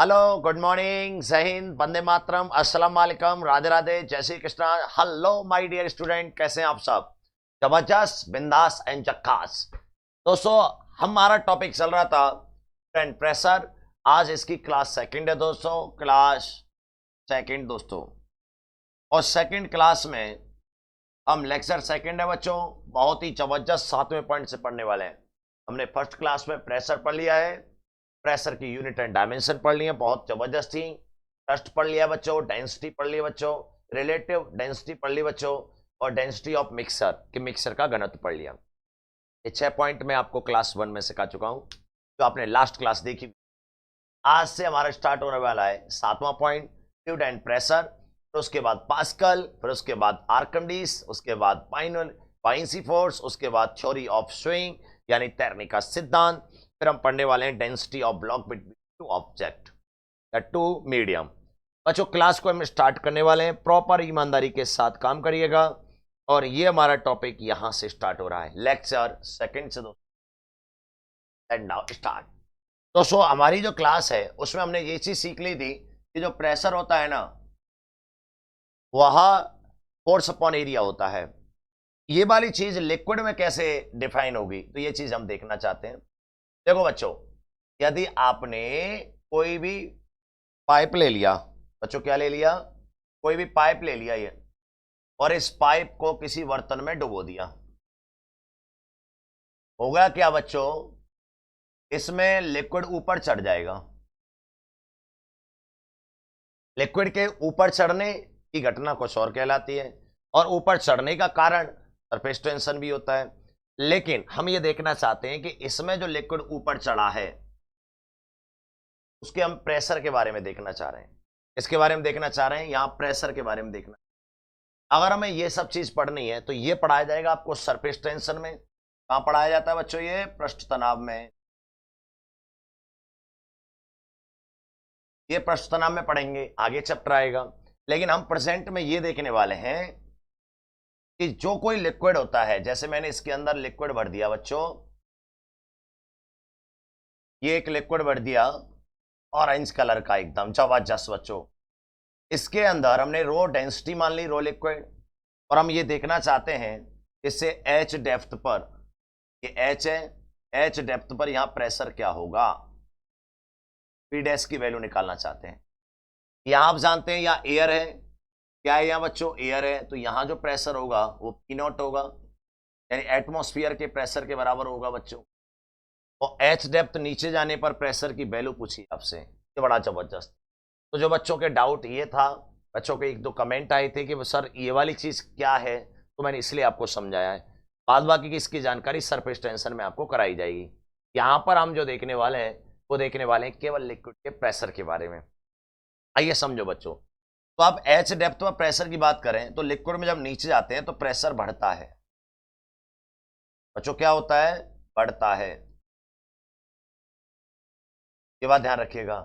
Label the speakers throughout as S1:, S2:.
S1: Hello, good morning, जय हिंद, वंदे मातरम, अस्सलाम वालेकुम, राधे राधे, जय Shri Krishna. Hello my dear student, कैसे हैं आप सब? जबरदस्त, बिंदास एंड जक्कास। दोस्तों, हमारा टॉपिक चल रहा था एंड प्रेशर। आज इसकी क्लास सेकंड है दोस्तों, क्लास सेकंड दोस्तों। और सेकंड क्लास में हम लेक्चर सेकंड है बच्चों, बहुत ही जबरदस्त 7वें पॉइंट से पढ़ने वाले हैं। हमने फर्स्ट क्लास में प्रेशर पढ़ लिया है, प्रेशर की यूनिट एंड डायमेंशन पढ़ लिए, बहुत जबरदस्त थी। ट्रस्ट पढ़ लिया बच्चों, डेंसिटी पढ़ लिया बच्चों, रिलेटिव डेंसिटी पढ़ ली बच्चों, और डेंसिटी ऑफ मिक्सर कि मिक्सर का घनत्व पढ़ लिया। ये 6 पॉइंट मैं आपको क्लास 1 में सिखा चुका हूं, जो आपने लास्ट क्लास देखी। आज से हमारा स्टार्ट होने वाला है 7वां पॉइंट, फ्लूइड एंड प्रेशर। फिर उसके बाद पास्कल, फिर उसके बाद आर्किमिडीज, उसके बाद पाइंसी फोर्स, उसके बाद थ्योरी ऑफ स्विंग यानी तैरने का सिद्धांत। फिर हम पढ़ने वाले हैं density of block between two object या टू मीडियम। बच्चों, क्लास को हम स्टार्ट करने वाले हैं, प्रॉपर ईमानदारी के साथ काम करिएगा। और ये हमारा टॉपिक यहां से स्टार्ट हो रहा है, लेक्चर सेकंड से दोस्तों। And now start. दोस्तों, हमारी जो क्लास है उसमें हमने ये चीज सीख ली थी कि जो प्रेशर होता है ना, वह फोर्स अपॉन एरिया होता है। ये वाली चीज लिक्विड में कैसे डिफाइन होगी, तो ये चीज हम देखना चाहते हैं। देखो बच्चों, यदि आपने कोई भी पाइप ले लिया, बच्चों क्या ले लिया, कोई भी पाइप ले लिया ये, और इस पाइप को किसी बर्तन में डुबो दिया, होगा क्या बच्चों, इसमें लिक्विड ऊपर चढ़ जाएगा। लिक्विड के ऊपर चढ़ने की घटना कुछ और कहलाती है, और ऊपर चढ़ने का कारण सरफेस टेंशन भी होता है। लेकिन हम ये देखना चाहते हैं कि इसमें जो लिक्विड ऊपर चढ़ा है उसके हम प्रेशर के बारे में देखना चाह रहे हैं। इसके बारे में देखना चाह रहे हैं, यहां प्रेशर के बारे में देखना। अगर हमें ये सब चीज पढ़नी है तो ये पढ़ाया जाएगा आपको सरफेस टेंशन में। कहां पढ़ाया जाता है बच्चों? ये पृष्ठ तनाव में। ये पृष्ठ तनाव में पढ़ेंगे, आगे चैप्टर आएगा। लेकिन हम प्रेजेंट में ये देखने वाले हैं कि जो कोई लिक्विड होता है, जैसे मैंने इसके अंदर लिक्विड भर दिया बच्चों, ये एक लिक्विड भर दिया ऑरेंज कलर का, एकदम जबरदस्त बच्चों। इसके अंदर हमने रो डेंसिटी मान ली, रो लिक्विड, और हम ये देखना चाहते हैं इससे एच डेप्थ पर, ये एच है, एच डेप्थ पर यहां प्रेशर क्या होगा, पी डैश की वैल्यू निकालना चाहते हैं। यहां आप जानते हैं यहाँ एयर है, क्या है यहाँ बच्चों? एयर है, तो यहां जो प्रेशर होगा वो पी नॉट होगा, यानी एटमॉस्फेयर के प्रेशर के बराबर होगा बच्चों। और एच डेप्थ नीचे जाने पर प्रेशर की वैल्यू पूछी आपसे, ये बड़ा जबरदस्त। तो जो बच्चों के डाउट ये था, बच्चों के एक दो कमेंट आए थे कि सर ये वाली चीज क्या है, तो मैंने इसलिए आपको समझाया है। बाद बाकी की इसकी जानकारी सरफेस टेंशन में आपको कराई जाएगी। यहाँ पर हम जो देखने वाले हैं वो देखने वाले हैं केवल लिक्विड के प्रेशर के बारे में। आइए समझो बच्चों, तो आप एच डेप्थ पर प्रेशर की बात करें तो लिक्विड में जब नीचे जाते हैं तो प्रेशर बढ़ता है बच्चों, क्या होता है? बढ़ता है। ये बात ध्यान रखिएगा।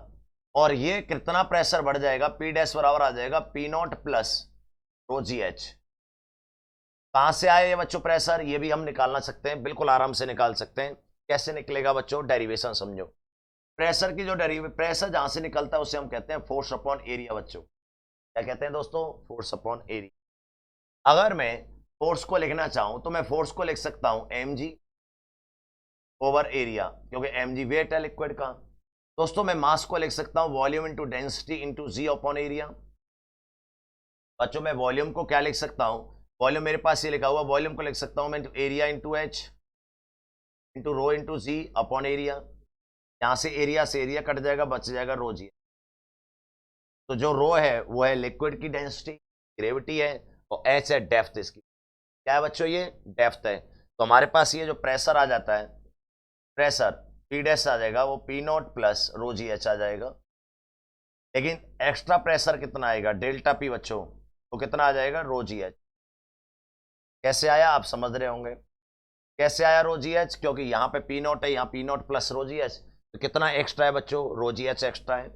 S1: और ये कितना प्रेशर बढ़ जाएगा? पी डैश बराबर आ जाएगा P nought plus rho G H. कहां से आए ये बच्चों प्रेशर? ये भी हम निकालना सकते हैं, बिल्कुल आराम से निकाल सकते हैं। कैसे निकलेगा बच्चों? डेरिवेशन समझो। प्रेशर की जो प्रेशर जहां से निकलता है उसे हम कहते हैं फोर्स अपॉन एरिया बच्चों। क्या कहते हैं दोस्तों? Force upon area. अगर मैं फोर्स को लिखना चाहूं तो मैं फोर्स को लिख सकता हूं mg ओवर एरिया, क्योंकि mg वेट है लिक्विड का। दोस्तों, मैं मास को लिख सकता हूं volume into density into G upon area. बच्चों, मैं वॉल्यूम को क्या लिख सकता हूं? वॉल्यूम मेरे पास ये लिखा हुआ, वॉल्यूम को लिख सकता हूं मैं area into H into rho into G upon area. यहां से एरिया कट जाएगा, बच जाएगा रो जी। तो जो रो है वो है लिक्विड की डेंसिटी, ग्रेविटी है, और एच है डेप्थ इसकी। क्या है बच्चों? ये डेप्थ है। तो हमारे पास ये जो प्रेशर आ जाता है, प्रेशर पी डैश आ जाएगा, वो P nought plus rho G H आ जाएगा। लेकिन एक्स्ट्रा प्रेशर कितना आएगा? डेल्टा पी बच्चों, तो कितना आ जाएगा? रो जी एच। कैसे आया आप समझ रहे होंगे कैसे आया रो जी एच? क्योंकि यहाँ पे पी नॉट है, यहाँ P nought plus rho G H, तो कितना एक्स्ट्रा है बच्चों? रो जी एच एक्स्ट्रा है।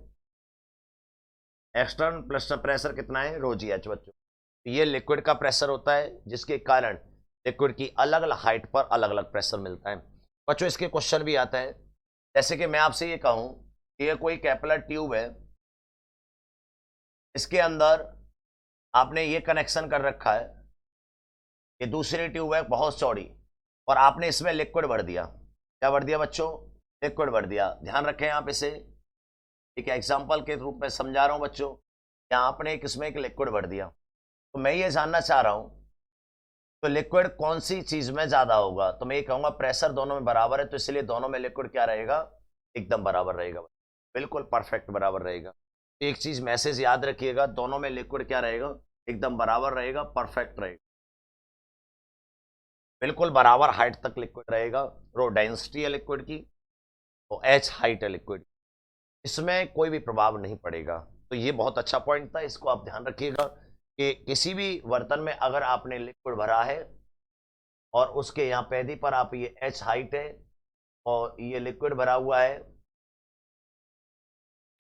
S1: एक्सटर्नल प्लस प्रेशर कितना है? रो जी एच बच्चों। तो ये लिक्विड का प्रेशर होता है, जिसके कारण लिक्विड की अलग अलग हाइट पर अलग अलग प्रेशर मिलता है। बच्चों, इसके क्वेश्चन भी आता है, जैसे कि मैं आपसे ये कहूं ये कोई कैपिलर ट्यूब है, इसके अंदर आपने ये कनेक्शन कर रखा है, ये दूसरी ट्यूब है बहुत चौड़ी, और आपने इसमें लिक्विड भर दिया। क्या भर दिया बच्चों? लिक्विड भर दिया। ध्यान रखें आप इसे, ठीक है, एग्जाम्पल के रूप में समझा रहा हूं बच्चों। यहाँ आपने इसमें एक लिक्विड भर दिया, तो मैं ये जानना चाह रहा हूं तो लिक्विड कौन सी चीज में ज्यादा होगा, तो मैं ये कहूंगा प्रेशर दोनों में बराबर है, तो इसलिए दोनों में लिक्विड क्या रहेगा? एकदम बराबर रहेगा, बिल्कुल परफेक्ट बराबर रहेगा। एक चीज मैसेज याद रखिएगा, दोनों में लिक्विड क्या रहेगा? एकदम बराबर रहेगा, परफेक्ट रहेगा, बिल्कुल बराबर हाइट तक लिक्विड रहेगा। रो डेंसिटी है लिक्विड की, तो एच हाइट है लिक्विड, इसमें कोई भी प्रभाव नहीं पड़ेगा। तो ये बहुत अच्छा पॉइंट था, इसको आप ध्यान रखिएगा कि किसी भी बर्तन में अगर आपने लिक्विड भरा है और उसके यहाँ पैदी पर आप ये एच हाइट है और ये लिक्विड भरा हुआ है,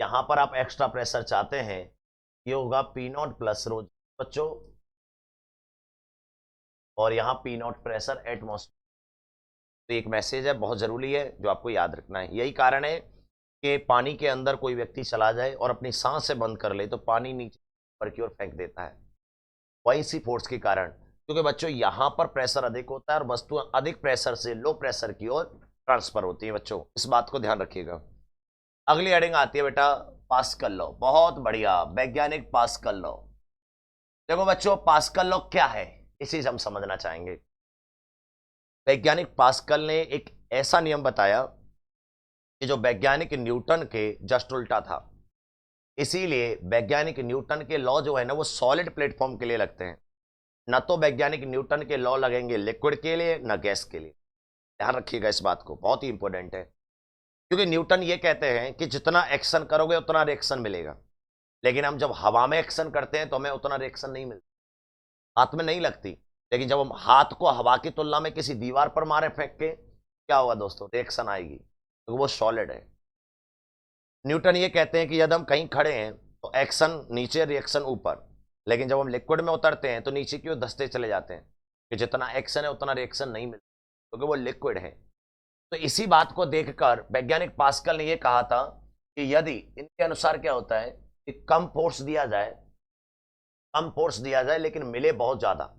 S1: यहां पर आप एक्स्ट्रा प्रेशर चाहते हैं, ये होगा पी नॉट प्लस रो बच्चों, और यहाँ पी नॉट प्रेशर एटमॉस्फेयर। तो एक मैसेज है, बहुत जरूरी है, जो आपको याद रखना है। यही कारण है कि पानी के अंदर कोई व्यक्ति चला जाए और अपनी सांस से बंद कर ले तो पानी नीचे ऊपर की ओर फेंक देता है, वही सी फोर्स के कारण, क्योंकि बच्चों यहां पर प्रेशर अधिक होता है और वस्तुएं अधिक प्रेशर से लो प्रेशर की ओर ट्रांसफर होती है। बच्चों इस बात को ध्यान रखिएगा। अगली हेडिंग आती है बेटा पास्कल लॉ। बहुत बढ़िया, वैज्ञानिक पास्कल लॉ। देखो बच्चों पास्कल लॉ क्या है, इसी से हम समझना चाहेंगे। वैज्ञानिक पास्कल ने एक ऐसा नियम बताया कि जो वैज्ञानिक न्यूटन के जस्ट उल्टा था, इसीलिए वैज्ञानिक न्यूटन के लॉ जो है ना वो सॉलिड प्लेटफॉर्म के लिए लगते हैं, न तो वैज्ञानिक न्यूटन के लॉ लगेंगे लिक्विड के लिए न गैस के लिए। ध्यान रखिएगा इस बात को, बहुत ही इंपॉर्टेंट है, क्योंकि न्यूटन ये कहते हैं कि जितना एक्शन करोगे उतना रिएक्शन मिलेगा, लेकिन हम जब हवा में एक्शन करते हैं तो हमें उतना रिएक्शन नहीं मिलता, हाथ में नहीं लगती। लेकिन जब हम हाथ को हवा की तुलना में किसी दीवार पर मारे फेंक के, क्या होगा दोस्तों? रिएक्शन आएगी, तो वो सॉलिड है। न्यूटन ये कहते हैं कि यदि हम कहीं खड़े हैं तो एक्शन नीचे रिएक्शन ऊपर, लेकिन जब हम लिक्विड में उतरते हैं तो नीचे की ओर धंसते चले जाते हैं, कि जितना एक्शन है उतना रिएक्शन नहीं मिलता, क्योंकि वो लिक्विड है। तो इसी बात को देखकर वैज्ञानिक पास्कल ने यह कहा था कि यदि इनके अनुसार क्या होता है कि कम फोर्स दिया जाए, कम फोर्स दिया जाए लेकिन मिले बहुत ज्यादा,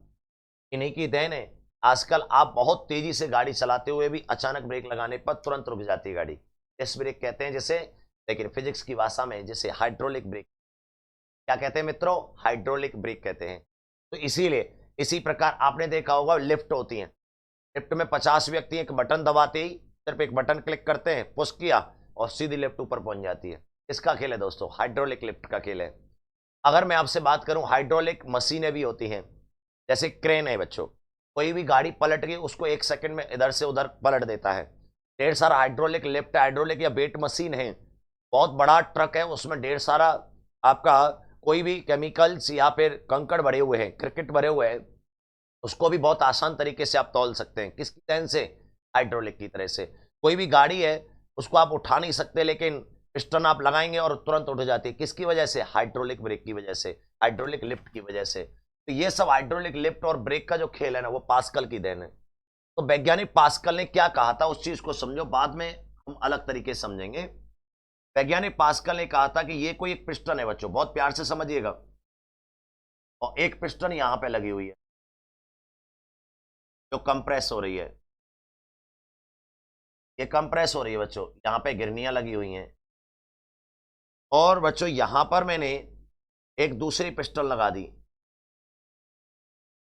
S1: इन्हीं की देन है आजकल आप बहुत तेजी से गाड़ी चलाते हुए भी अचानक ब्रेक लगाने पर तुरंत रुक जाती है गाड़ी, इस ब्रेक कहते हैं जिसे, लेकिन फिजिक्स की भाषा में जिसे हाइड्रोलिक ब्रेक, क्या कहते हैं मित्रों? हाइड्रोलिक ब्रेक कहते हैं। तो इसीलिए इसी प्रकार आपने देखा होगा लिफ्ट होती है, लिफ्ट में 50 व्यक्ति एक बटन दबाते ही सिर्फ एक बटन क्लिक करते हैं, पुश किया और सीधी लिफ्ट ऊपर पहुंच जाती है। इसका खेल है दोस्तों, हाइड्रोलिक लिफ्ट का खेल है। अगर मैं आपसे बात करूं हाइड्रोलिक मशीनें भी होती हैं, जैसे क्रेन है बच्चों, कोई भी गाड़ी पलट गई उसको 1 सेकंड में इधर से उधर पलट देता है। ढेर सारा हाइड्रोलिक लिफ्ट, हाइड्रोलिक या वेट मशीन है, बहुत बड़ा ट्रक है, उसमें ढेर सारा आपका कोई भी केमिकल्स या फिर कंकड़ भरे हुए हैं, क्रिकेट भरे हुए हैं, उसको भी बहुत आसान तरीके से आप तौल सकते हैं। किसकी तरह से? हाइड्रोलिक की तरह से। कोई भी गाड़ी है उसको आप उठा नहीं सकते, लेकिन पिस्टन आप लगाएंगे और तुरंत उठ जाती है, किसकी वजह से? हाइड्रोलिक ब्रेक की वजह से, हाइड्रोलिक लिफ्ट की वजह से। तो ये सब हाइड्रोलिक लिफ्ट और ब्रेक का जो खेल है ना वो पास्कल की देन है। तो वैज्ञानिक पास्कल ने क्या कहा था उस चीज को समझो, बाद में हम अलग तरीके से समझेंगे। वैज्ञानिक पास्कल ने कहा था कि ये कोई एक पिस्टन है बच्चों, बहुत प्यार से समझिएगा, और एक पिस्टन यहां पे लगी हुई है जो कंप्रेस हो रही है, ये कंप्रेस हो रही है बच्चों, यहां पे गिरनियां लगी हुई हैं, और बच्चों यहां पर मैंने एक दूसरी पिस्टन लगा दी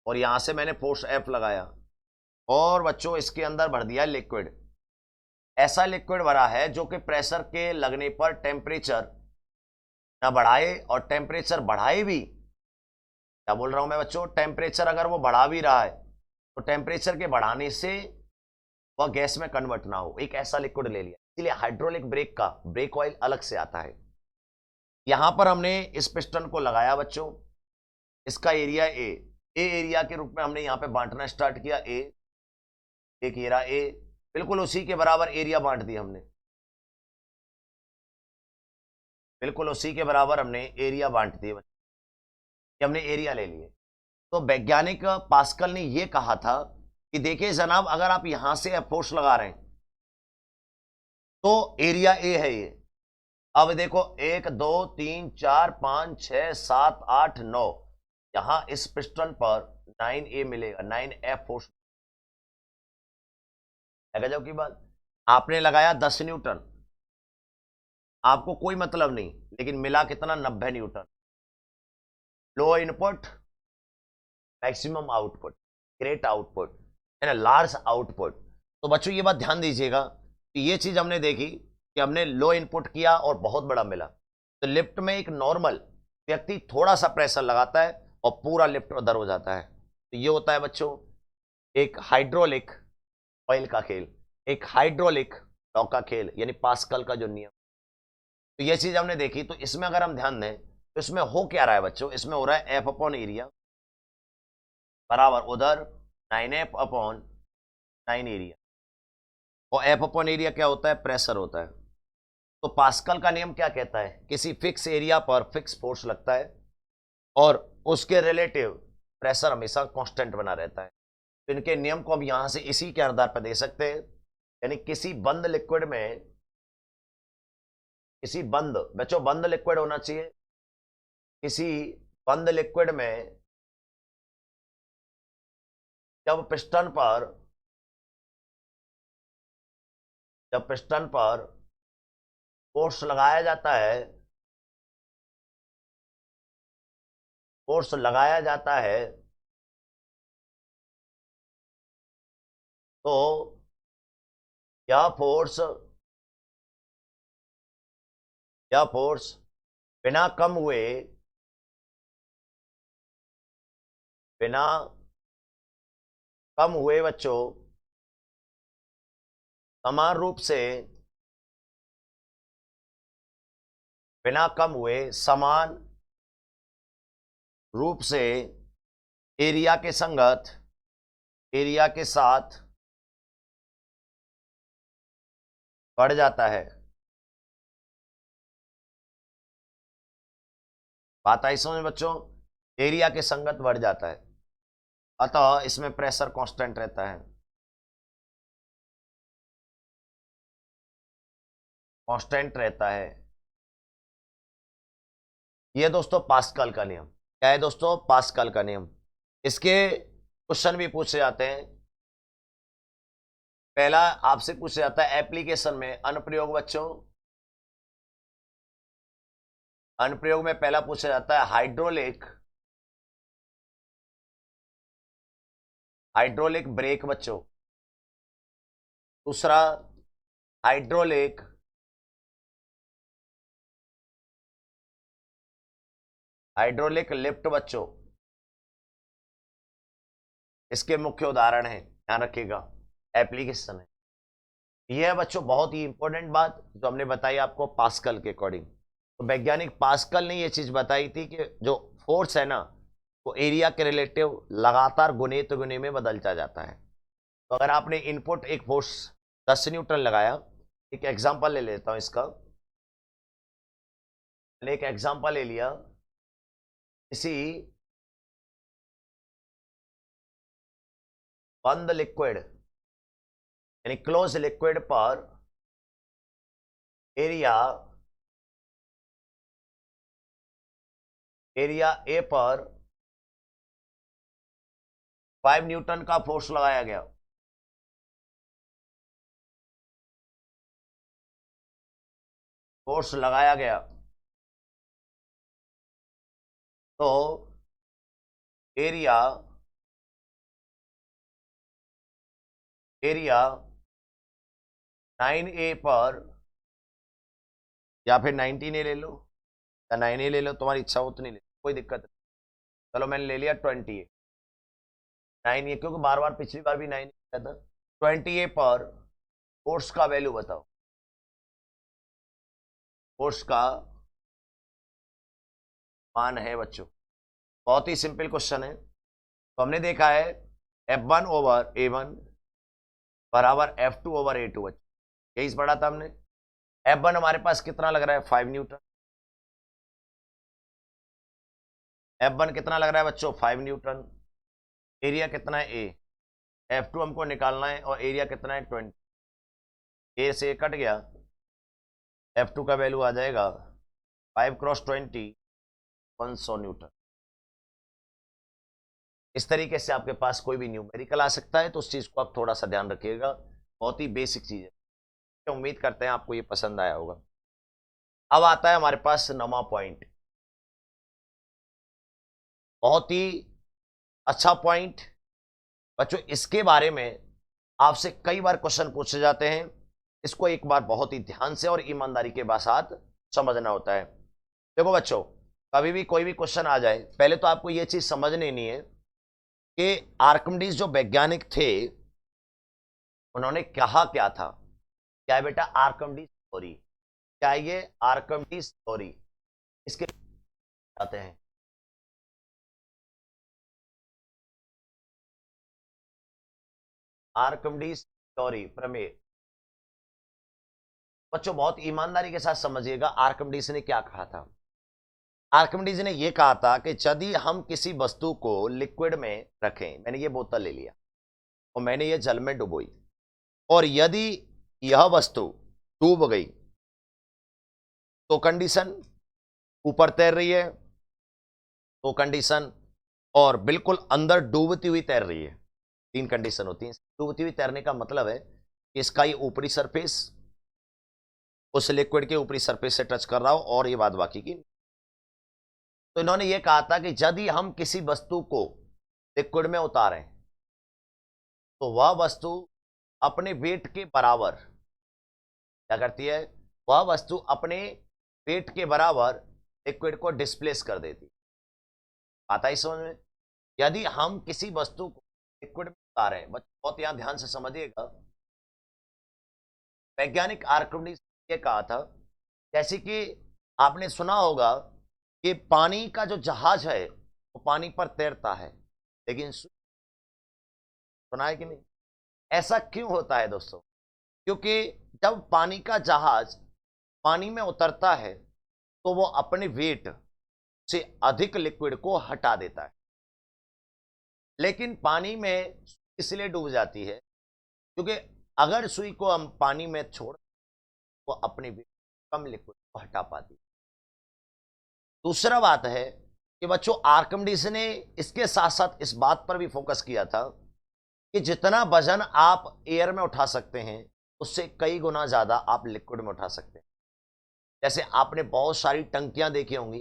S1: और यहां से मैंने फोर्स एफ लगाया, और बच्चों इसके अंदर भर दिया लिक्विड। ऐसा लिक्विड भरा है जो कि प्रेशर के लगने पर टेम्परेचर ना बढ़ाए और टेम्परेचर बढ़ाए भी। क्या बोल रहा हूं मैं बच्चों? टेम्परेचर अगर वो बढ़ा भी रहा है तो टेम्परेचर के बढ़ाने से वह गैस में कन्वर्ट ना हो, एक ऐसा लिक्विड ले लिया। इसलिए हाइड्रोलिक ब्रेक का ब्रेक ऑयल अलग से आता है। यहां पर हमने इस पिस्टन को लगाया बच्चों, इसका एरिया ए एरिया के रूप में हमने यहां पे बांटना स्टार्ट किया। एक एरिया ए, बिल्कुल उसी के बराबर एरिया बांट दिया हमने, बिल्कुल उसी के बराबर हमने एरिया बांट दिए, हमने एरिया ले लिए। तो वैज्ञानिक पास्कल ने यह कहा था कि देखिए जनाब, अगर आप यहां से फोर्स लगा रहे हैं तो एरिया ए है ये, अब देखो 1 2 3 4 5 6 7 8 9, यहां इस पिस्टन पर 9A मिलेगा, 9F फोर्स है। गजब की बात। आपने लगाया 10 न्यूटन, आपको कोई मतलब नहीं, लेकिन मिला कितना, 90 Newton. Low input, maximum output, great output and large output. तो बच्चों ये बात ध्यान दीजिएगा कि ये चीज हमने देखी कि हमने लो इनपुट किया और बहुत बड़ा मिला। तो लिफ्ट में एक नॉर्मल व्यक्ति थोड़ा सा प्रेशर लगाता है और पूरा लिफ्ट उधर हो जाता है। तो ये होता है बच्चों एक हाइड्रोलिक ऑयल का खेल, एक हाइड्रोलिक लॉ का खेल, यानी पास्कल का जो नियम। तो ये चीज हमने देखी। तो इसमें अगर हम ध्यान दें तो इसमें हो क्या रहा है बच्चों, इसमें हो रहा है एफ अपॉन एरिया बराबर उधर 9F अपॉन 9 एरिया। और एफ अपॉन एरिया क्या होता है, प्रेशर होता है। तो पास्कल का नियम क्या कहता है, किसी फिक्स एरिया पर फिक्स फोर्स लगता है और उसके रिलेटिव प्रेशर हमेशा कांस्टेंट बना रहता है। तो इनके नियम को हम यहां से इसी के आधार पर दे सकते हैं। यानी किसी बंद लिक्विड में, किसी बंद, बच्चों बंद लिक्विड होना चाहिए, किसी बंद लिक्विड में जब पिस्टन पर, जब पिस्टन पर फोर्स लगाया जाता है, फोर्स लगाया जाता है, तो यह फोर्स, यह फोर्स बिना कम हुए, बिना कम हुए बच्चों समान रूप से, बिना कम हुए समान रूप से एरिया के संगत, एरिया के साथ बढ़ जाता है। बात आई समझ बच्चों, एरिया के संगत बढ़ जाता है, अतः इसमें प्रेशर कांस्टेंट रहता है, कांस्टेंट रहता है। ये दोस्तों पास्कल का नियम क्या है दोस्तों, पास्कल का नियम। इसके क्वेश्चन भी पूछे जाते हैं। पहला आपसे पूछा जाता है एप्लीकेशन में अनुप्रयोग बच्चों, अनुप्रयोग में पहला पूछा जाता है हाइड्रोलिक, हाइड्रोलिक ब्रेक बच्चों। दूसरा हाइड्रोलिक, हाइड्रोलिक लिफ्ट बच्चों। इसके मुख्य उदाहरण हैं, ध्यान रखिएगा, एप्लीकेशन है। यह है बच्चों बहुत ही इंपॉर्टेंट बात जो हमने बताई आपको पास्कल के अकॉर्डिंग। तो वैज्ञानिक पास्कल ने यह चीज बताई थी कि जो फोर्स है ना, वो एरिया के रिलेटिव लगातार गुने गुने में बदलता जाता है। तो अगर आपने इनपुट एक फोर्स 10 न्यूटन लगाया, एक एग्जांपल ले लेता हूं इसका, मैंने एक एग्जांपल ले लिया, किसी बंद लिक्विड यानी क्लोज लिक्विड पर एरिया, एरिया ए पर 5 न्यूटन का फोर्स लगाया गया। फोर्स लगाया गया तो एरिया, एरिया 9A पर, या फिर 19A ले लो या 9A ले लो, तुम्हारी इच्छा हो उतनी ले लो, कोई दिक्कत नहीं। चलो मैंने ले लिया 20A, 9A, क्योंकि बार बार पिछली बार भी 9A था। 20A पर फोर्स का वैल्यू बताओ, फोर्स का मान है बच्चों। बहुत ही सिंपल क्वेश्चन है। तो हमने देखा है F1 ओवर A1 बराबर F2 ओवर A2 बच्चों, यही पढ़ा था हमने। F1 हमारे पास कितना लग रहा है, 5 न्यूटन। F1 कितना लग रहा है बच्चों, 5 न्यूटन। एरिया कितना है, A। F2 हमको निकालना है और एरिया कितना है, 20। ए से कट गया, F2 का वैल्यू आ जाएगा 5×20 100 न्यूटन। इस तरीके से आपके पास कोई भी न्यूमेरिकल आ सकता है, तो उस चीज को आप थोड़ा सा ध्यान रखिएगा, बहुत ही बेसिक चीज है। तो उम्मीद करते हैं आपको ये पसंद आया होगा। अब आता है हमारे पास 9वां पॉइंट, बहुत ही अच्छा पॉइंट बच्चों। इसके बारे में आपसे कई बार क्वेश्चन पूछे जाते हैं, इसको एक बार बहुत ही ध्यान से और ईमानदारी के साथ समझना होता है। देखो बच्चों, कभी भी कोई भी क्वेश्चन आ जाए, पहले तो आपको यह चीज समझ लेनी है कि आर्किमिडीज जो वैज्ञानिक थे, उन्होंने कहा क्या था। क्या है बेटा? Archimedes theory. क्या है ये? Archimedes theory. इसके आते हैं आर्किमिडीज थ्योरी, प्रमेय। बच्चों बहुत ईमानदारी के साथ समझिएगा, आर्किमिडीज ने क्या कहा था। आर्किमिडीज ने यह कहा था कि यदि हम किसी वस्तु को लिक्विड में रखें, मैंने ये बोतल ले लिया और मैंने ये जल में डुबोई, और यदि यह वस्तु डूब गई तो कंडीशन, ऊपर तैर रही है तो कंडीशन, और बिल्कुल अंदर डूबती हुई तैर रही है, तीन कंडीशन होती हैं। डूबती हुई तैरने का मतलब है कि इसका ये ऊपरी सरफेस उस लिक्विड के ऊपरी सरफेस से टच कर रहा हो, और ये बात बाकी की। तो इन्होंने ये कहा था कि यदि हम किसी वस्तु को लिक्विड में उतारें तो वह वस्तु अपने वेट के बराबर क्या करती है? वह वस्तु अपने वेट के बराबर लिक्विड को डिस्प्लेस कर देती। आता है समझ में? यदि हम किसी वस्तु को लिक्विड में उतारें, बहुत यहां ध्यान से समझिएगा, वैज्ञानिक आर्किमिडीज ने कहा था, जैसे कि आपने सुना होगा कि पानी का जो जहाज है वो पानी पर तैरता है, लेकिन सुना है कि नहीं? ऐसा क्यों होता है दोस्तों? क्योंकि जब पानी का जहाज पानी में उतरता है तो वो अपने वेट से अधिक लिक्विड को हटा देता है, लेकिन पानी में इसलिए डूब जाती है क्योंकि अगर सुई को हम पानी में छोड़ वो अपनी वेट कम लिक्विड को हटा पाती है। दूसरा बात है कि बच्चों, आर्किमिडीज ने इसके साथ साथ इस बात पर भी फोकस किया था कि जितना वजन आप एयर में उठा सकते हैं उससे कई गुना ज्यादा आप लिक्विड में उठा सकते हैं। जैसे आपने बहुत सारी टंकियां देखी होंगी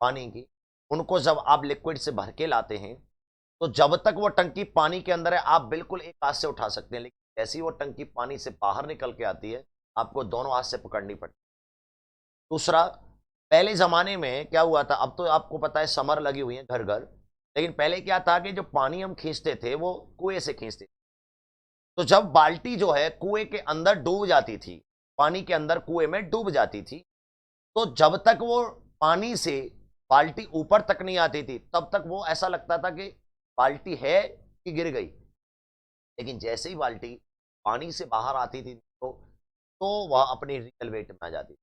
S1: पानी की, उनको जब आप लिक्विड से भर के लाते हैं तो जब तक वो टंकी पानी के अंदर है आप बिल्कुल एक हाथ से उठा सकते हैं, लेकिन जैसे ही वो टंकी पानी से बाहर निकल के आती है आपको दोनों हाथ से पकड़नी पड़ती है। दूसरा, पहले जमाने में क्या हुआ था, अब तो आपको पता है समर लगी हुई है घर घर, लेकिन पहले क्या था कि जो पानी हम खींचते थे वो कुएं से खींचते थे। तो जब बाल्टी जो है कुएं के अंदर डूब जाती थी, पानी के अंदर कुएं में डूब जाती थी, तो जब तक वो पानी से बाल्टी ऊपर तक नहीं आती थी तब तक वो ऐसा लगता था कि बाल्टी है कि गिर गई। लेकिन जैसे ही बाल्टी पानी से बाहर आती थी तो वह अपनी रियल वेट में आ जाती थी।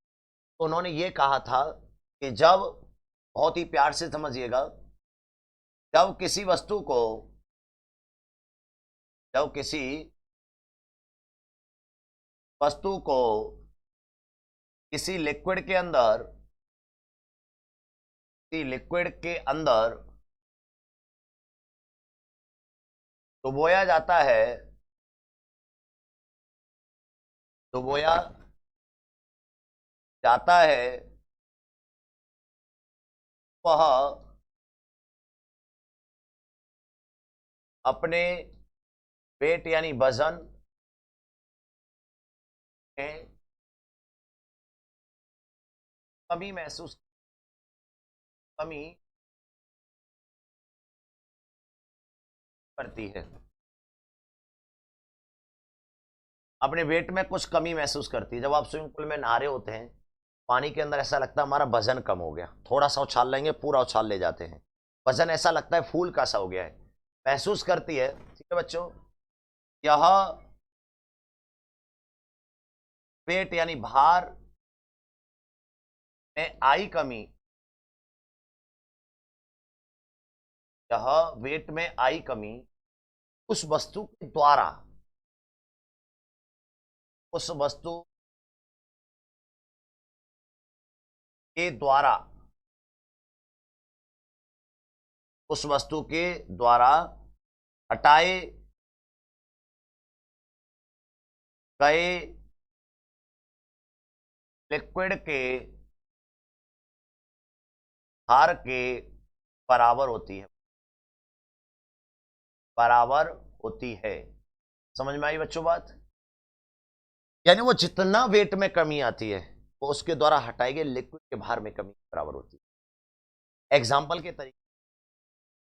S1: तो उन्होंने ये कहा था कि जब, बहुत ही प्यार से समझिएगा, जब किसी वस्तु को, जब किसी वस्तु को किसी लिक्विड के अंदर, किसी लिक्विड के अंदर डुबोया जाता है, डुबोया जाता है, वह अपने वेट यानी वजन में कमी महसूस, कमी करती है, अपने वेट में कुछ कमी महसूस करती है। जब आप स्विमिंग पूल में नहा रहे होते हैं, पानी के अंदर ऐसा लगता है हमारा वजन कम हो गया, थोड़ा सा उछाल लेंगे पूरा उछाल ले जाते हैं, वजन ऐसा लगता है फूल का सा हो गया है, महसूस करती है। ठीक है बच्चों, यह वेट यानी भार में आई कमी, यह वेट में आई कमी उस वस्तु के द्वारा, उस वस्तु के द्वारा, उस वस्तु के द्वारा हटाए गए लिक्विड के भार के बराबर होती है, बराबर होती है। समझ में आई बच्चों बात? यानी वो जितना वेट में कमी आती है वो उसके द्वारा हटाए गए लिक्विड के भार में कमी के बराबर होती है। एग्जाम्पल के तरीके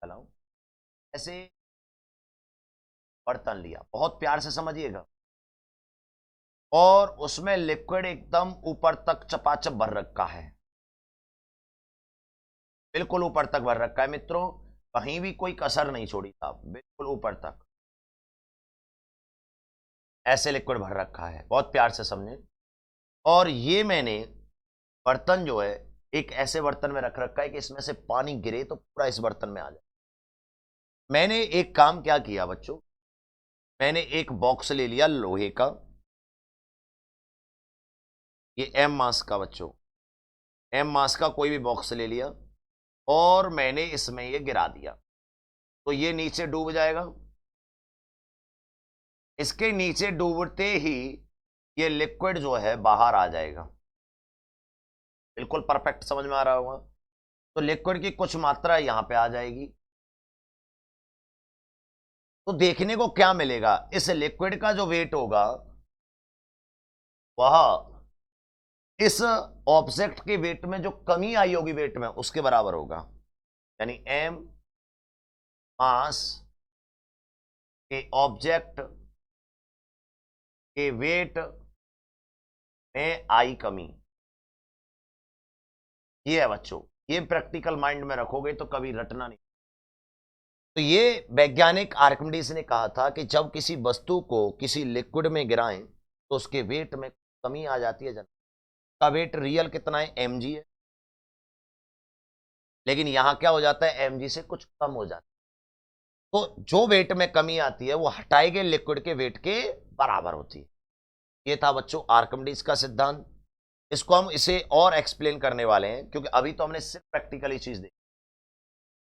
S1: चलाऊं, ऐसे बर्तन लिया, बहुत प्यार से समझिएगा, और उसमें लिक्विड एकदम ऊपर तक चपाचप भर रखा है, बिल्कुल ऊपर तक भर रखा है मित्रों, कहीं भी कोई कसर नहीं छोड़ी था, बिल्कुल ऊपर तक ऐसे लिक्विड भर रखा है, बहुत प्यार से समझे। और ये मैंने बर्तन जो है एक ऐसे बर्तन में रख रखा है कि इसमें से पानी गिरे तो पूरा इस बर्तन में आ जाए। मैंने एक काम क्या किया बच्चों, मैंने एक बॉक्स ले लिया लोहे का, ये एम मास का बच्चों, एम मास का कोई भी बॉक्स ले लिया, और मैंने इसमें ये गिरा दिया, तो ये नीचे डूब जाएगा। इसके नीचे डूबते ही ये लिक्विड जो है बाहर आ जाएगा, बिल्कुल परफेक्ट समझ में आ रहा होगा। तो लिक्विड की कुछ मात्रा यहां पे आ जाएगी, तो देखने को क्या मिलेगा, इस लिक्विड का जो वेट होगा वह इस ऑब्जेक्ट के वेट में जो कमी आई होगी वेट में उसके बराबर होगा। यानी एम मास के ऑब्जेक्ट के वेट में आई कमी, ये है बच्चों, ये प्रैक्टिकल माइंड में रखोगे तो कभी रटना नहीं। तो ये वैज्ञानिक आर्किमिडीज ने कहा था कि जब किसी वस्तु को किसी लिक्विड में गिराएं तो उसके वेट में कमी आ जाती है। का वेट रियल कितना है, mg है, लेकिन यहां क्या हो जाता है, mg से कुछ कम हो जाता है। तो जो वेट में कमी आती है वो हटाए गए लिक्विड के वेट के बराबर होती है। ये था बच्चों आर्किमिडीज का सिद्धांत। इसको हम इसे और एक्सप्लेन करने वाले हैं, क्योंकि अभी तो हमने सिर्फ प्रैक्टिकली चीज देखी।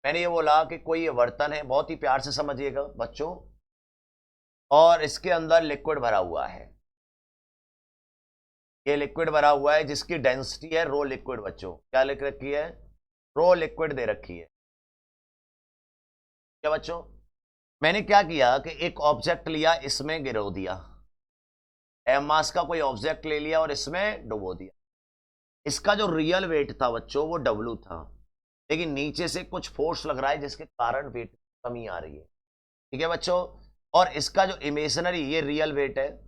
S1: मैंने ये बोला कि कोई ये बर्तन है, बहुत ही प्यार से समझिएगा बच्चों, और इसके अंदर लिक्विड भरा हुआ है, ये लिक्विड भरा हुआ है जिसकी डेंसिटी है रो लिक्विड। बच्चों क्या लिख रखी है, रो लिक्विड दे रखी है। क्या बच्चों, मैंने क्या किया कि एक ऑब्जेक्ट लिया, इसमें गिरो दिया, एम मास का कोई ऑब्जेक्ट ले लिया और इसमें डुबो दिया। इसका जो रियल वेट था बच्चों वो W था, लेकिन नीचे से कुछ फोर्स लग रहा है जिसके कारण वेट कमी आ रही है। ठीक है बच्चों, और इसका जो इमेजिनरी ये रियल वेट है,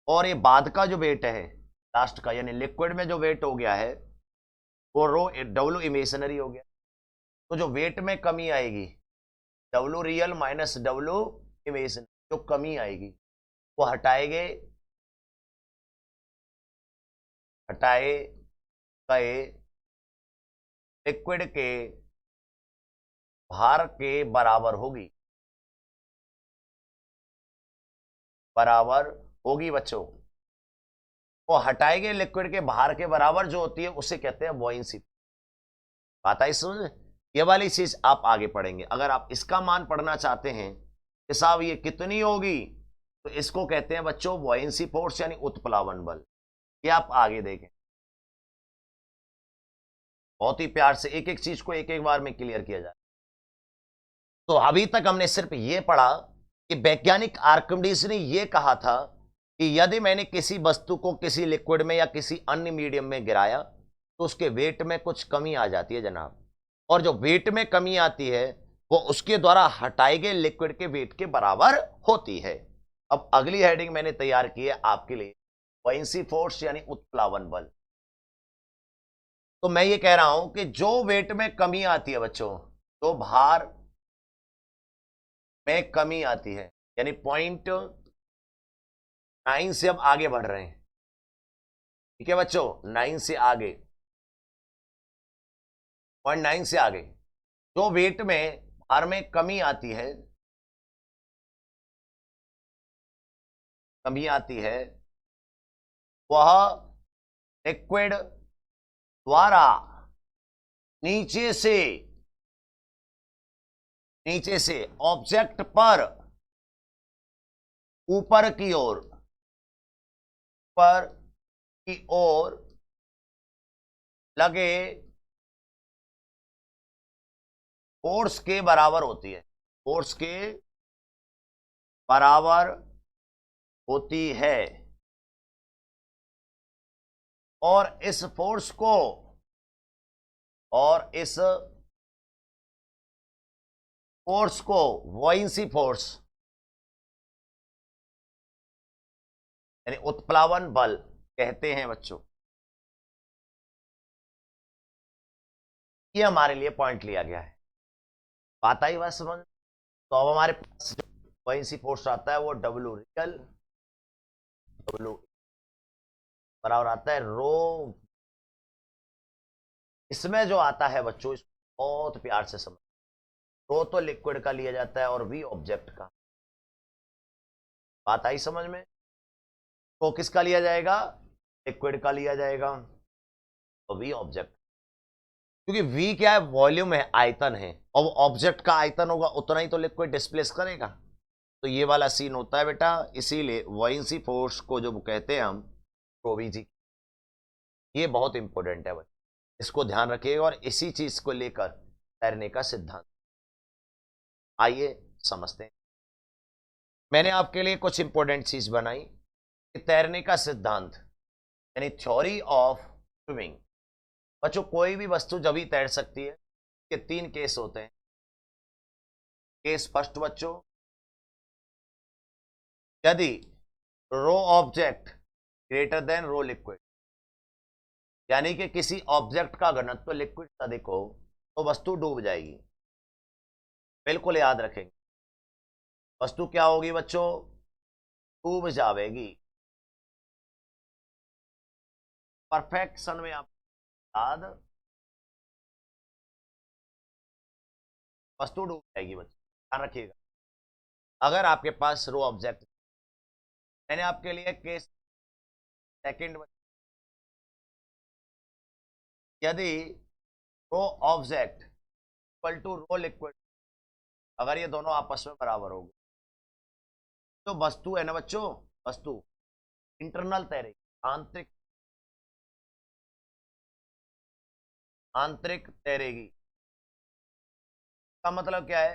S1: और ये बाद का जो वेट है लास्ट का, यानी लिक्विड में जो वेट हो गया है वो रो W इमेजिनरी हो गया। तो जो वेट में कमी आएगी W real minus W imaginary, जो कमी आएगी वो हटाए गए लिक्विड के भार के बराबर होगी, बराबर होगी बच्चों। वो हटाए गए लिक्विड के भार के बराबर जो होती है उसे कहते हैं बॉयंसी। बात आई समझ? ये वाली चीज आप आगे पढ़ेंगे। अगर आप इसका मान पढ़ना चाहते हैं कि साहब ये कितनी होगी, तो इसको कहते हैं बच्चों बॉयंसी फोर्स, यानी उत्प्लावन बल। ये आप आगे देखें, बहुत ही प्यार से एक एक चीज को एक एक बार में क्लियर किया जाए। तो अभी तक हमने सिर्फ ये पढ़ा कि वैज्ञानिक आर्किमिडीज ने यह कहा था कि यदि मैंने किसी वस्तु को किसी लिक्विड में या किसी अन्य मीडियम में गिराया तो उसके वेट में कुछ कमी आ जाती है जनाब, और जो वेट में कमी आती है वो उसके द्वारा हटाए गए लिक्विड के वेट के बराबर होती है। अब अगली हेडिंग मैंने तैयार की है आपके लिए, बॉयंसी फोर्स यानी उत्प्लावन बल। तो मैं ये कह रहा हूं कि जो वेट में कमी आती है बच्चों, तो भार में कमी आती है, यानी 0.9 से अब आगे बढ़ रहे हैं। ठीक है बच्चों, 9 से आगे, 0.9 से आगे जो वेट में भार में कमी आती है, कमी आती है, वह लिक्विड द्वारा नीचे से ऑब्जेक्ट पर ऊपर की ओर लगे फोर्स के बराबर होती है, फोर्स के बराबर होती है। और इस फोर्स को वॉइंसी फोर्स यानी उत्प्लावन बल कहते हैं बच्चों। ये हमारे लिए पॉइंट लिया गया है, बात आई बात समझ। तो अब हमारे पास जो वॉइंसी फोर्स आता है वो डब्ल्यू रियल बराबर आता है रो। इसमें जो आता है बच्चों, इसको बहुत प्यार से समझ। रो तो लिक्विड का लिया जाता है और वी ऑब्जेक्ट का। बात आई समझ में। तो किसका लिया जाएगा? लिक्विड का लिया जाएगा। तो वी ऑब्जेक्ट, क्योंकि वी क्या है? वॉल्यूम है, आयतन है, और ऑब्जेक्ट का आयतन होगा उतना ही तो लिक्विड डिस्प्लेस करेगा। तो ये वाला सीन होता है बेटा। इसीलिए वॉइंसी फोर्स को जो कहते हैं हम प्रोवीजी, ये बहुत इंपॉर्टेंट है बच्चे, इसको ध्यान रखिएगा। और इसी चीज को लेकर तैरने का सिद्धांत, आइए समझते हैं। मैंने आपके लिए कुछ इंपॉर्टेंट चीज बनाई। तैरने का सिद्धांत यानी थ्योरी ऑफ स्विमिंग। बच्चों कोई भी वस्तु जब ही तैर सकती है, कि 3 केस होते हैं। केस फर्स्ट बच्चों, यदि rho object greater than rho liquid, यानी कि किसी ऑब्जेक्ट का घनत्व लिक्विड से अधिक हो तो वस्तु डूब जाएगी। बिल्कुल याद रखेंगे, वस्तु क्या होगी बच्चों? डूब जाएगी। परफेक्शन में आप याद, वस्तु डूब जाएगी बच्चों, ध्यान रखिएगा। अगर आपके पास रो ऑब्जेक्ट, मैंने आपके लिए केस सेकंड, यदि rho object equal to rho liquid, अगर ये दोनों आपस में बराबर हो गए तो वस्तु है ना बच्चों, वस्तु इंटरनल तैरेगी, आंतरिक तैरेगी। का मतलब क्या है?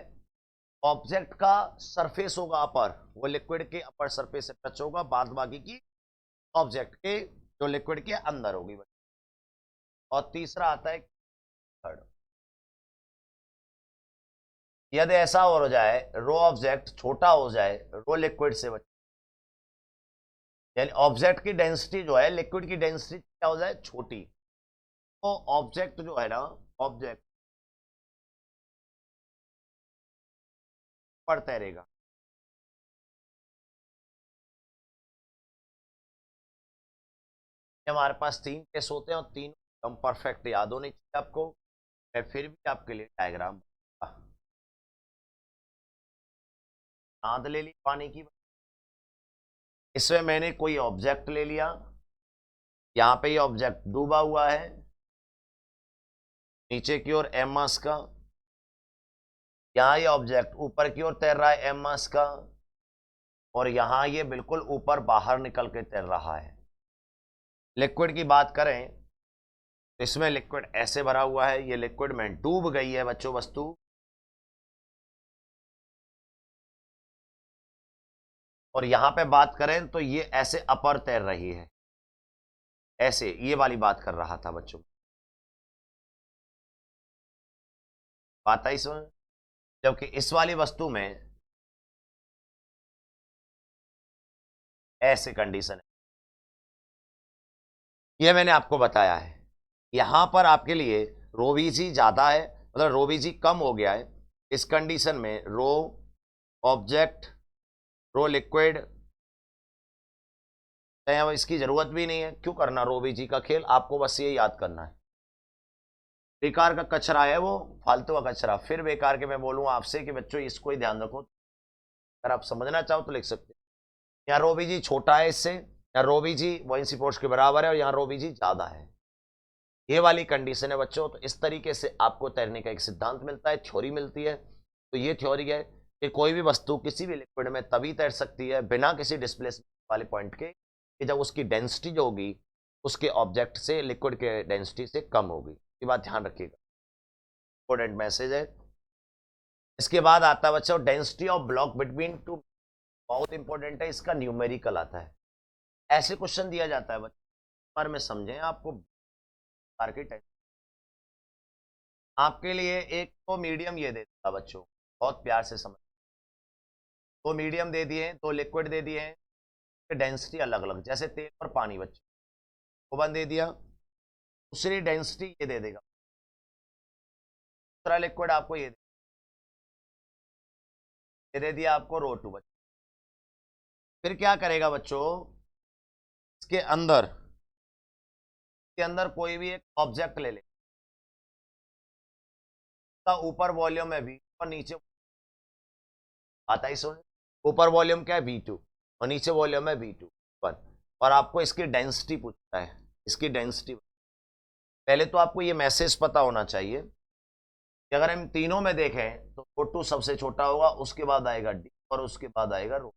S1: ऑब्जेक्ट का सरफेस होगा अपर, वो लिक्विड के अपर सरफेस से टच होगा, बाद बाकी की ऑब्जेक्ट के जो लिक्विड के अंदर होगी। और तीसरा आता है थर्ड, यदि ऐसा हो जाए रो ऑब्जेक्ट छोटा हो जाए रो लिक्विड से, यानी ऑब्जेक्ट की डेंसिटी जो है लिक्विड की डेंसिटी क्या हो जाए? छोटी, तो ऑब्जेक्ट जो है ना, ऑब्जेक्ट पर तैरेगा। हमारे पास 3 केस होते हैं और 3 एकदम परफेक्ट याद होनी चाहिए आपको। मैं फिर भी आपके लिए डायग्राम नाद ले ली पानी की। इसमें मैंने कोई ऑब्जेक्ट ले लिया, यहाँ पे ये ऑब्जेक्ट डूबा हुआ है, नीचे की ओर एम मास का, यहाँ ये ऑब्जेक्ट ऊपर की ओर तैर रहा है एम मास का, और यहाँ ये बिल्कुल ऊपर बाहर निकल के तैर रहा है। लिक्विड की बात करें तो इसमें लिक्विड ऐसे भरा हुआ है, ये लिक्विड में डूब गई है बच्चों वस्तु, और यहां पे बात करें तो ये ऐसे अपर तैर रही है, ऐसे, ये वाली बात कर रहा था बच्चों। बात आई समझ? जबकि इस वाली वस्तु में ऐसे कंडीशन है, ये मैंने आपको बताया है। यहां पर आपके लिए रो वीजी ज्यादा है, मतलब रो वीजी कम हो गया है। इस कंडीशन में रो ऑब्जेक्ट, रो लिक्विड, अब इसकी जरूरत भी नहीं है, क्यों करना रो वीजी का खेल, आपको बस ये याद करना है। बेकार का कचरा है वो, फालतू का कचरा। फिर बेकार के मैं बोलूंगा आपसे कि बच्चों इसको ही ध्यान रखो। अगर आप समझना चाहो तो लिख सकते हैं, यहाँ रो जी छोटा है इससे, यहाँ रो जी वॉइंसी फोर्स के बराबर है, और यहाँ रो जी ज्यादा है। ये वाली कंडीशन है बच्चों। तो इस तरीके से आपको तैरने का एक सिद्धांत मिलता है, थ्योरी मिलती है। तो ये थ्योरी है कि कोई भी वस्तु किसी भी लिक्विड में तभी तैर सकती है बिना किसी डिस्प्लेसमेंट वाले पॉइंट के, कि जब उसकी डेंसिटी जो होगी उसके ऑब्जेक्ट से लिक्विड के डेंसिटी से कम होगी। ये बात ध्यान रखिएगा, इंपॉर्टेंट मैसेज है। इसके बाद आता है बच्चों density of block between two, बहुत इंपॉर्टेंट है, इसका न्यूमेरिकल आता है। ऐसे क्वेश्चन दिया जाता है बच्चों, पर में समझें आपको मार्केट आपके लिए एक तो मीडियम ये दे देता बच्चों, बहुत प्यार से समझ, दो मीडियम दे दिए, दो लिक्विड दे दिए हैं, डेंसिटी अलग अलग, जैसे तेल और पानी बच्चों को बंद दे दिया, दूसरी डेंसिटी ये दे देगा, दूसरा लिक्विड आपको ये दे दिया आपको रो2 बच्चों। फिर क्या करेगा बच्चों, इसके अंदर कोई भी एक ऑब्जेक्ट ले ले, ऊपर वॉल्यूम है V और नीचे आता ही सुन, ऊपर वॉल्यूम क्या है V2 और नीचे वॉल्यूम है V2 1, और आपको इसकी डेंसिटी पूछता है। इसकी डेंसिटी पहले तो आपको ये मैसेज पता होना चाहिए कि अगर हम तीनों में देखें तो O2 सबसे छोटा होगा, उसके बाद आएगा D और उसके बाद आएगा रो।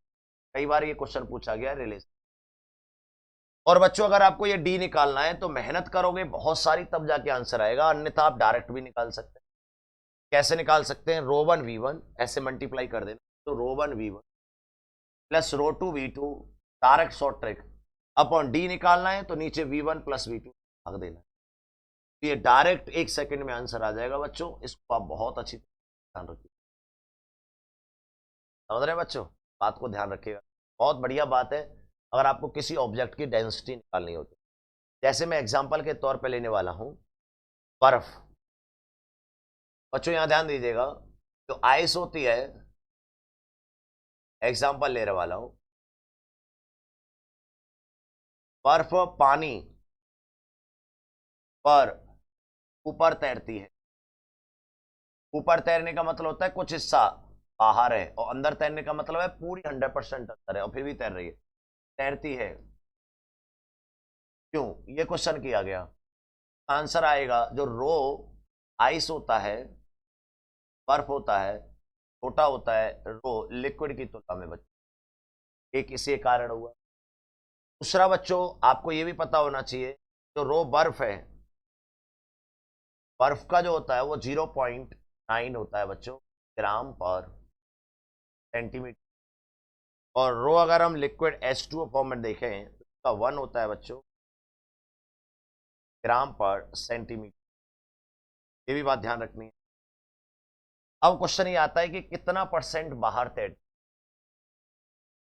S1: कई बार ये क्वेश्चन पूछा गया रिलेशन। और बच्चों अगर आपको ये D निकालना है तो मेहनत करोगे बहुत सारी, तब जाके आंसर आएगा, अन्यथा आप डायरेक्ट भी निकाल सकते हैं। कैसे निकाल सकते हैं, रो1 V1 ऐसे मल्टीप्लाई कर देना, तो rho V1 plus rho V2, direct short trick, upon D निकालना है तो नीचे V1 प्लस V2 भाग देना है। तो ये डायरेक्ट 1 सेकंड में आंसर आ जाएगा बच्चों, इसको आप बहुत अच्छी ध्यान रखिए। समझ रहे हैं बच्चों, बात को ध्यान रखिएगा, बहुत बढ़िया बात है अगर आपको किसी ऑब्जेक्ट की डेंसिटी निकालनी हो तो। जैसे मैं एग्जांपल के तौर पे लेने वाला हूं बर्फ। बच्चों यहां ध्यान दीजिएगा, जो आइस होती है, एग्जांपल ले रहे वाला हूं, बर्फ पानी पर ऊपर तैरती है। ऊपर तैरने का मतलब होता है कुछ हिस्सा बाहर है, और अंदर तैरने का मतलब है पूरी 100% अंदर है और फिर भी तैर रही है, तैरती है। क्यों ये क्वेश्चन किया गया, आंसर आएगा जो रो आइस होता है, बर्फ होता है, छोटा होता है रो लिक्विड की तुलना में बच्चों, एक इसी कारण हुआ। दूसरा बच्चों आपको ये भी पता होना चाहिए, जो रो बर्फ है, बर्फ का जो होता है वो 0.9 होता है बच्चों ग्राम पर सेंटीमीटर, और रो अगर हम लिक्विड H2O फॉर्म में देखें तो इसका 1 होता है बच्चों ग्राम पर सेंटीमीटर। ये भी बात ध्यान रखनी है। अब क्वेश्चन ये आता है कि कितना परसेंट बाहर तैर,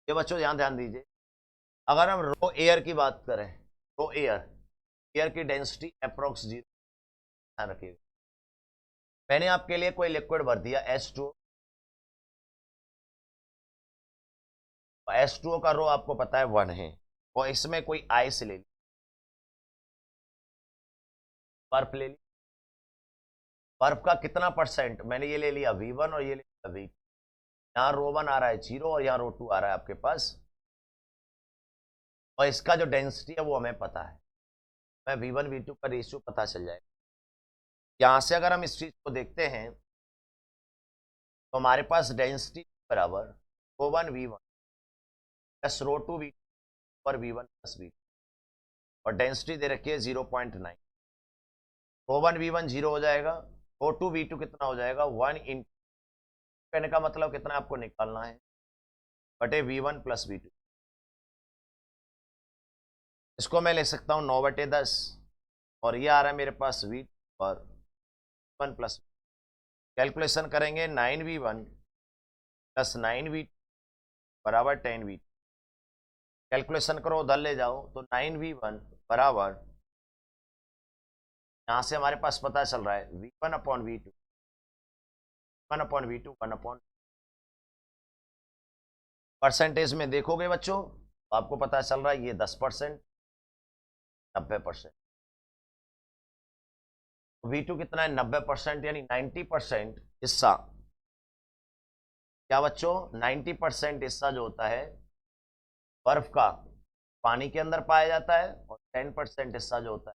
S1: ये बच्चों यहां ध्यान दीजिए। अगर हम रो एयर की बात करें, रो एयर की डेंसिटी अप्रोक्स 0, ध्यान रखिएगा। मैंने आपके लिए कोई लिक्विड भर दिया H2O, H2O का रो आपको पता है 1 है, और इसमें कोई आइस ले ली, बर्फ ले ली, बर्फ का कितना परसेंट, मैंने ये ले लिया V1 और ये ले लिया V2, यहाँ रो1 आ रहा है 0 और यहाँ रो2 आ रहा है आपके पास, और इसका जो डेंसिटी है वो हमें पता है, मैं V1 V2 का रेशियो पता चल जाएगा। यहां से अगर हम इस चीज को देखते हैं तो हमारे पास डेंसिटी बराबर रो1 V1 प्लस रो2 V2 पर V1 प्लस V2, और डेंसिटी दे रखी है 0.9। रो1 V1 0 हो जाएगा, रो2 V2 कितना हो जाएगा 1 इन, कहने का मतलब कितना आपको निकालना है बटे V1 प्लस V2। इसको मैं ले सकता हूँ 9/10, और ये आ रहा है मेरे पास V और 1 प्लस, कैलकुलेशन करेंगे 9V1 प्लस 9V2 बराबर 10V2, कैलकुलेशन करो उधर ले जाओ तो 9V1 बराबर, यहां से हमारे पास पता चल रहा है V1 upon V2, 1 upon V2 1 upon, percentage में देखोगे बच्चों तो आपको पता चल रहा है ये 10%, 90%, V2 कितना है 90%, यानी 90% हिस्सा, क्या बच्चों 90% हिस्सा जो होता है बर्फ का पानी के अंदर पाया जाता है, और 10% हिस्सा जो होता है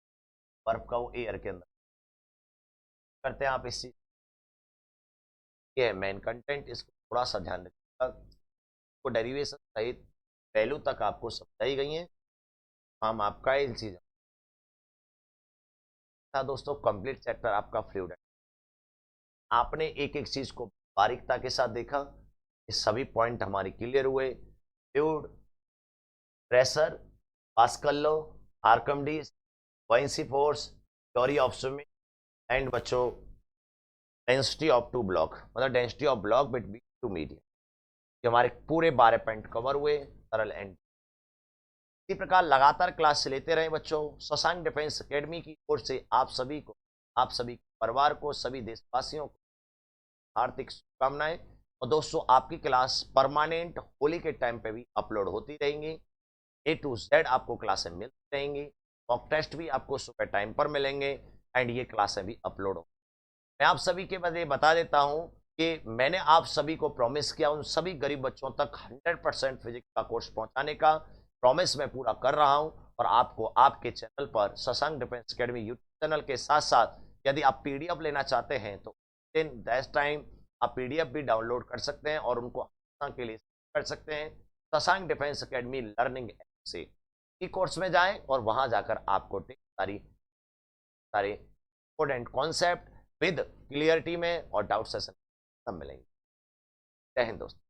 S1: बर्फ का वो एयर के अंदर करते हैं आप इस चीज। ये मेन कंटेंट, इसको थोड़ा सा ध्यान रखिएगा। को डेरिवेशन सहित पहलू तक आपको समझाई गई हैं। हम आपका इन चीजों था दोस्तों। कंप्लीट चैप्टर आपका फ्लूइड है। आपने एक एक चीज को बारीकता के साथ देखा, ये सभी पॉइंट हमारे क्लियर हुए। Fluid, pressure, pascal law, Archimedes, buoyancy force, theory of swimming and बच्चों डेंसिटी ऑफ टू ब्लॉक, मतलब density of block between two medium. ये हमारे पूरे 12 पॉइंट कवर हुए सरल एंड। इसी प्रकार लगातार क्लास से लेते रहे बच्चों। शशांक डिफेंस एकेडमी की ओर से आप सभी को, आप सभी परिवार को, सभी देशवासियों को हार्दिक शुभकामनाएं। और दोस्तों आपकी क्लास परमानेंट होली के टाइम पे भी अपलोड होती रहेंगी। A to Z आपको क्लासें मिलती रहेंगी। मॉक टेस्ट भी आपको सुबह टाइम पर मिलेंगे एंड ये क्लासें भी अपलोड हो। मैं आप सभी के बदले बता देता हूं कि मैंने आप सभी को प्रॉमिस किया उन सभी गरीब बच्चों तक 100% फिजिक्स का कोर्स पहुंचाने का प्रॉमिस मैं पूरा कर रहा हूं। और आपको आपके चैनल पर Shashank defence academy YouTube channel के साथ साथ यदि आप पीडीएफ लेना चाहते हैं तो इन दैट टाइम आप पीडीएफ भी डाउनलोड कर सकते हैं और उनको के लिए कर सकते हैं। Shashank defence academy learning app से ई कोर्स में जाएं और वहां जाकर आपको सारी सारे इंपोर्टेंट कॉन्सेप्ट विद क्लियरिटी में और डाउट सेशन सब मिलेंगे। जय हिंद दोस्तों।